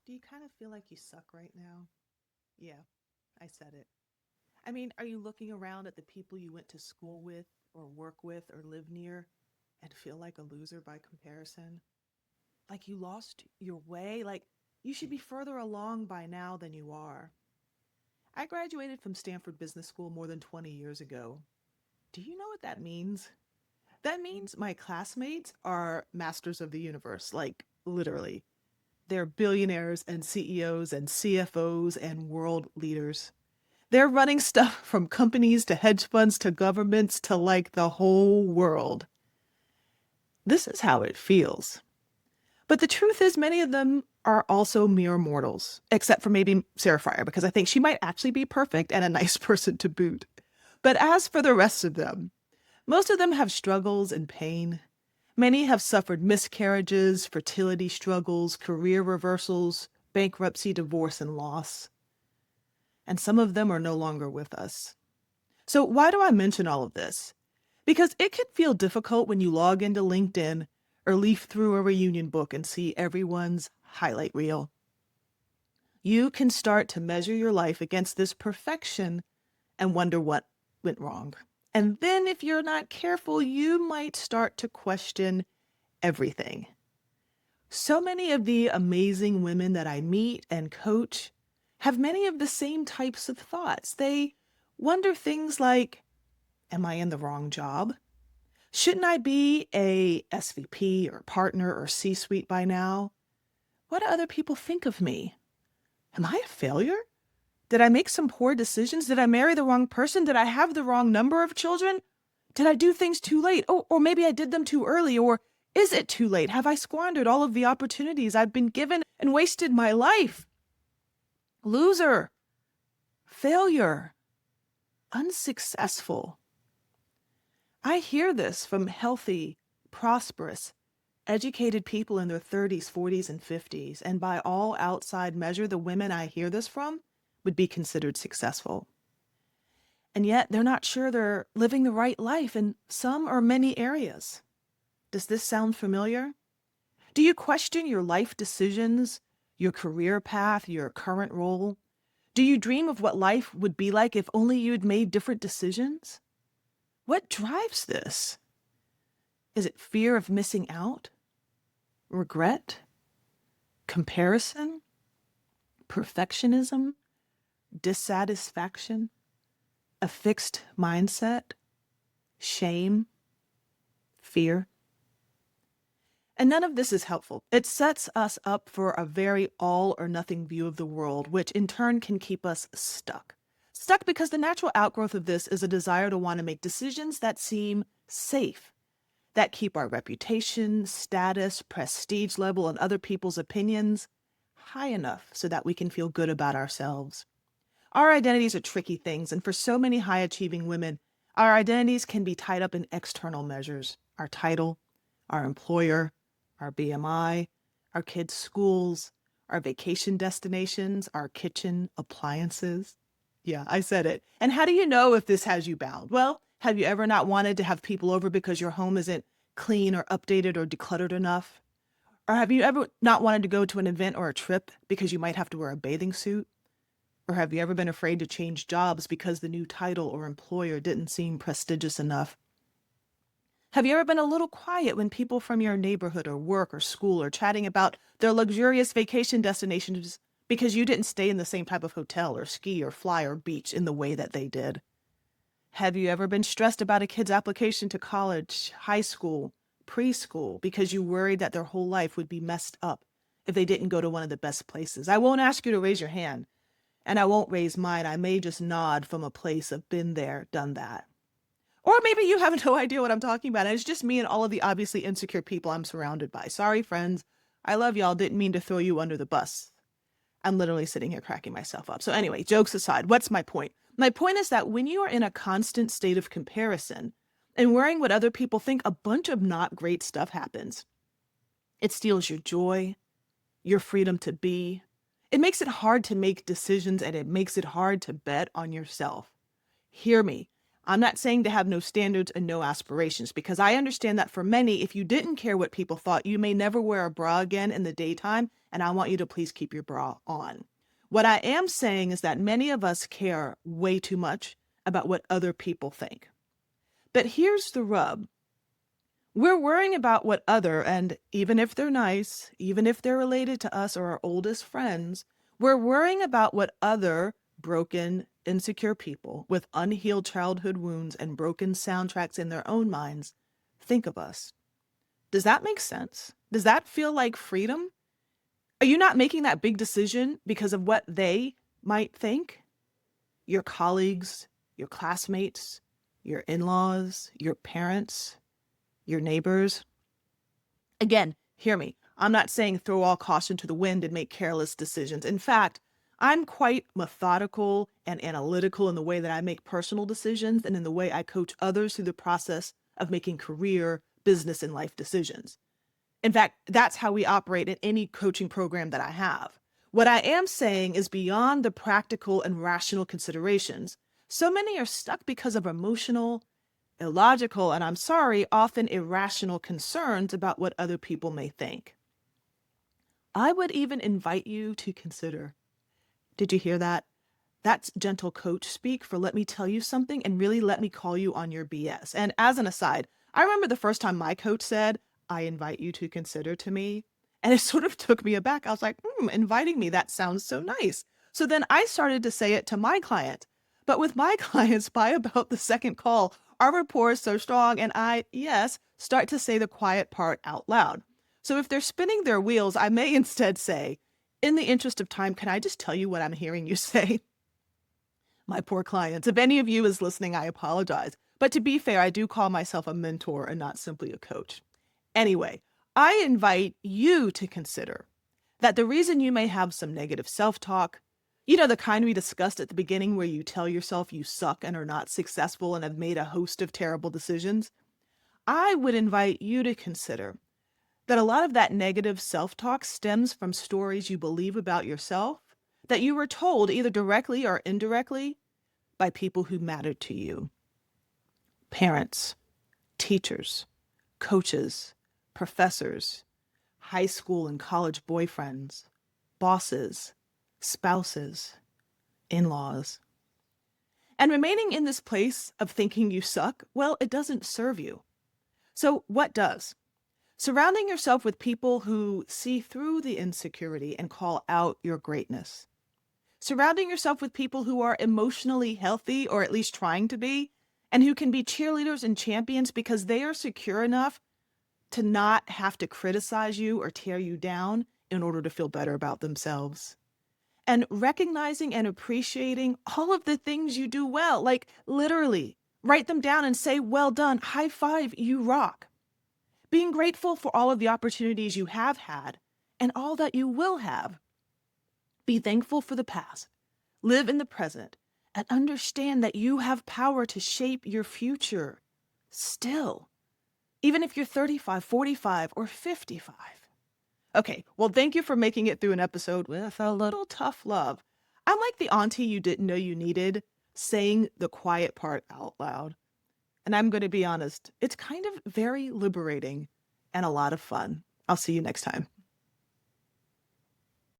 Do you kind of feel like you suck right now? Yeah, I said it. I mean, are you looking around at the people you went to school with, or work with, or live near, and feel like a loser by comparison? Like you lost your way? Like you should be further along by now than you are. I graduated from Stanford Business School more than 20 years ago. Do you know what that means? That means my classmates are masters of the universe, like literally. They're billionaires and CEOs and CFOs and world leaders. They're running stuff from companies to hedge funds to governments to like the whole world. This is how it feels. But the truth is, many of them are also mere mortals, except for maybe Sarah Fryer, because I think she might actually be perfect and a nice person to boot. But as for the rest of them, most of them have struggles and pain. Many have suffered miscarriages, fertility struggles, career reversals, bankruptcy, divorce, and loss. And some of them are no longer with us. So, why do I mention all of this? Because it can feel difficult when you log into LinkedIn or leaf through a reunion book and see everyone's highlight reel. You can start to measure your life against this perfection and wonder what went wrong. And then, if you're not careful, you might start to question everything. So many of the amazing women that I meet and coach have many of the same types of thoughts. They wonder things like, am I in the wrong job? Shouldn't I be a SVP or partner or C-suite by now? What do other people think of me? Am I a failure? Did I make some poor decisions? Did I marry the wrong person? Did I have the wrong number of children? Did I do things too late? Oh, or maybe I did them too early. Or is it too late? Have I squandered all of the opportunities I've been given and wasted my life? Loser, failure, unsuccessful. I hear this from healthy, prosperous, educated people in their 30s, 40s, and 50s. And by all outside measure, the women I hear this from would be considered successful. And yet they're not sure they're living the right life in some or many areas. Does this sound familiar? Do you question your life decisions, your career path, your current role? Do you dream of what life would be like if only you'd made different decisions? What drives this? Is it fear of missing out? Regret? Comparison? Perfectionism? Dissatisfaction? A fixed mindset? Shame? Fear? And none of this is helpful. It sets us up for a very all or nothing view of the world, which in turn can keep us stuck. Stuck because the natural outgrowth of this is a desire to want to make decisions that seem safe, that keep our reputation, status, prestige level, and other people's opinions high enough so that we can feel good about ourselves. Our identities are tricky things, and for so many high achieving women, our identities can be tied up in external measures: our title, our employer, our BMI, our kids' schools, our vacation destinations, our kitchen appliances. Yeah, I said it. And how do you know if this has you bound? Well, have you ever not wanted to have people over because your home isn't clean or updated or decluttered enough? Or have you ever not wanted to go to an event or a trip because you might have to wear a bathing suit? Or have you ever been afraid to change jobs because the new title or employer didn't seem prestigious enough? Have you ever been a little quiet when people from your neighborhood or work or school are chatting about their luxurious vacation destinations because you didn't stay in the same type of hotel or ski or fly or beach in the way that they did? Have you ever been stressed about a kid's application to college, high school, preschool because you worried that their whole life would be messed up if they didn't go to one of the best places? I won't ask you to raise your hand, and I won't raise mine. I may just nod from a place of been there, done that. Or maybe you have no idea what I'm talking about. And it's just me and all of the obviously insecure people I'm surrounded by. Sorry, friends. I love y'all. Didn't mean to throw you under the bus. I'm literally sitting here cracking myself up. So, anyway, jokes aside, what's my point? My point is that when you are in a constant state of comparison and worrying what other people think, a bunch of not great stuff happens. It steals your joy, your freedom to be. It makes it hard to make decisions, and it makes it hard to bet on yourself. Hear me. I'm not saying to have no standards and no aspirations, because I understand that for many, if you didn't care what people thought, you may never wear a bra again in the daytime, and I want you to please keep your bra on. What I am saying is that many of us care way too much about what other people think. But here's the rub. We're worrying about what other, and even if they're nice, even if they're related to us or our oldest friends, we're worrying about what other broken, insecure people with unhealed childhood wounds and broken soundtracks in their own minds think of us. Does that make sense? Does that feel like freedom? Are you not making that big decision because of what they might think? Your colleagues, your classmates, your in-laws, your parents, your neighbors? Again, hear me. I'm not saying throw all caution to the wind and make careless decisions. In fact, I'm quite methodical and analytical in the way that I make personal decisions and in the way I coach others through the process of making career, business, and life decisions. In fact, that's how we operate in any coaching program that I have. What I am saying is beyond the practical and rational considerations. So many are stuck because of emotional, illogical, and I'm sorry, often irrational concerns about what other people may think. I would even invite you to consider. Did you hear that? That's gentle coach speak for let me tell you something and really let me call you on your BS. And as an aside, I remember the first time my coach said, I invite you to consider to me. And it sort of took me aback. I was like, inviting me, that sounds so nice. So then I started to say it to my client. But with my clients, by about the second call, our rapport is so strong. And I, yes, start to say the quiet part out loud. So if they're spinning their wheels, I may instead say, in the interest of time, can I just tell you what I'm hearing you say? My poor clients. If any of you is listening, I apologize. But to be fair, I do call myself a mentor and not simply a coach. Anyway, I invite you to consider that the reason you may have some negative self-talk, the kind we discussed at the beginning where you tell yourself you suck and are not successful and have made a host of terrible decisions, I would invite you to consider that a lot of that negative self-talk stems from stories you believe about yourself that you were told either directly or indirectly by people who mattered to you. Parents, teachers, coaches, professors, high school and college boyfriends, bosses, spouses, in-laws. And remaining in this place of thinking you suck, well, it doesn't serve you. So what does? Surrounding yourself with people who see through the insecurity and call out your greatness. Surrounding yourself with people who are emotionally healthy, or at least trying to be, and who can be cheerleaders and champions because they are secure enough to not have to criticize you or tear you down in order to feel better about themselves. And recognizing and appreciating all of the things you do well, like literally write them down and say, well done, high five, you rock. Being grateful for all of the opportunities you have had and all that you will have. Be thankful for the past, live in the present, and understand that you have power to shape your future still, even if you're 35, 45, or 55. Okay, well, thank you for making it through an episode with a little tough love. I'm like the auntie you didn't know you needed, saying the quiet part out loud. And I'm going to be honest, it's kind of very liberating and a lot of fun. I'll see you next time.